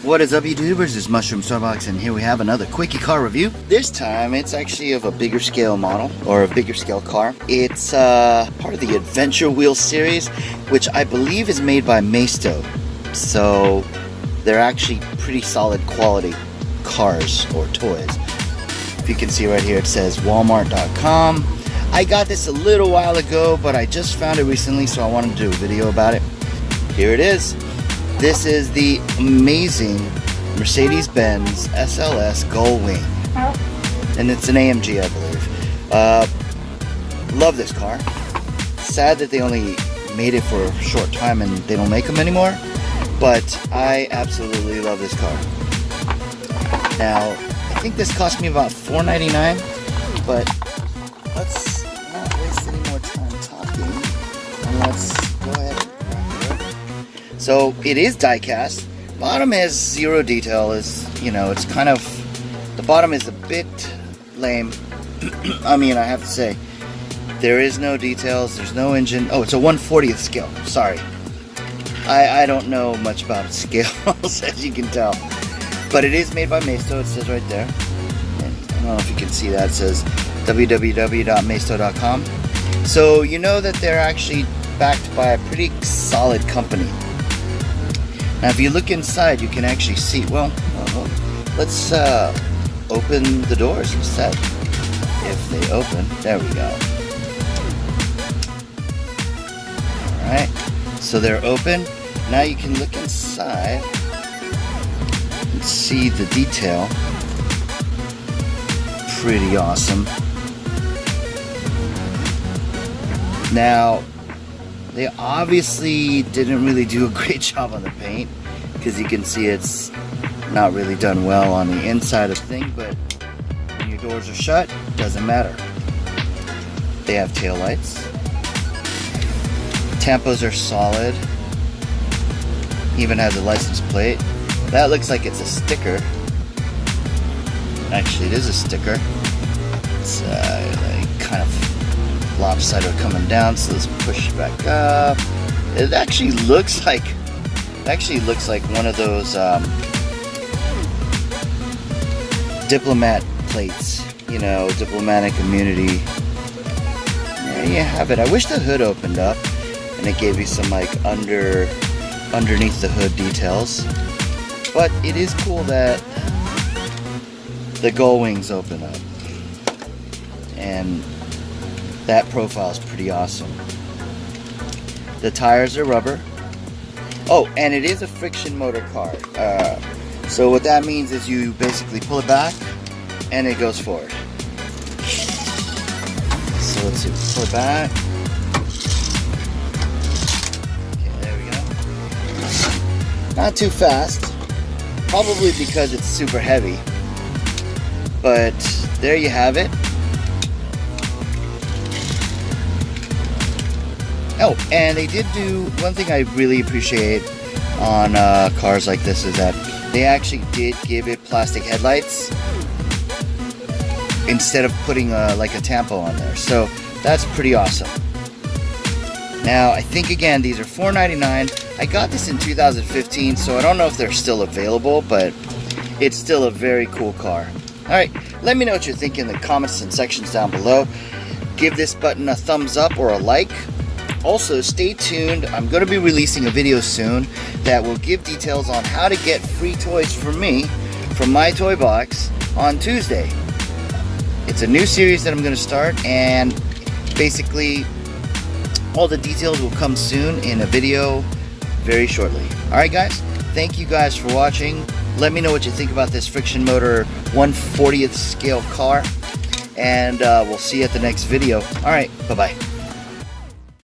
What is up, YouTubers? It's Mushroom Starbucks, and here we have another Quickie car review. This time, it's actually of a bigger scale model, or a bigger scale car. It's part of the Adventure Wheel series, which I believe is made by Maisto. So, they're actually pretty solid quality cars or toys. If you can see right here, it says Walmart.com. I got this a little while ago, but I just found it recently, so I wanted to do a video about it. Here it is. This is the amazing Mercedes-Benz SLS gullwing, and it's an AMG, I believe. Love this car. Sad that they only made it for a short time and they don't make them anymore, but I absolutely love this car. Now, I think this cost me about $4.99, but let's not waste any more time talking, and let's go ahead. So it is diecast. Bottom has zero detail. It's kind of, the bottom is a bit lame. I mean, I have to say, there is no details. There's no engine. Oh, it's a 1/40th scale. Sorry, I don't know much about scales, as you can tell. But it is made by Maisto. It says right there. And I don't know if you can see that. It says www.maisto.com. So you know that they're actually backed by a pretty solid company. Now, if you look inside, you can actually see, well, let's open the doors instead. If they open, there we go. Alright, so they're open. Now you can look inside and see the detail. Pretty awesome. Now, they obviously didn't really do a great job on the paint, because you can see it's not really done well on the inside of the thing, but when your doors are shut, doesn't matter. They have tail lights. Tampos are solid. Even has a license plate. That looks like it's a sticker. Actually, it is a sticker. It's like kind of lopsided coming down, so let's push it back up. It actually looks like one of those diplomat plates, diplomatic immunity. There you have it. I wish the hood opened up and it gave you some like underneath the hood details, but it is cool that the gull wings open up, and that profile is pretty awesome. The tires are rubber. Oh, and it is a friction motor car. So what that means is you basically pull it back and it goes forward. So let's see, pull it back. Okay, there we go. Not too fast, probably because it's super heavy. But there you have it. Oh, and they did do one thing I really appreciate on cars like this, is that they actually did give it plastic headlights instead of putting like a tampo on there. So that's pretty awesome. Now, I think again these are $4.99. I got this in 2015, so I don't know if they're still available, but it's still a very cool car. Alright, let me know what you think in the comments and sections down below. Give this button a thumbs up or a like. Also, stay tuned. I'm going to be releasing a video soon that will give details on how to get free toys from me, from my toy box, on Tuesday. It's a new series that I'm going to start, and basically all the details will come soon in a video very shortly. Alright guys, thank you guys for watching. Let me know what you think about this friction motor 1/40th scale car, and we'll see you at the next video. Alright, bye-bye.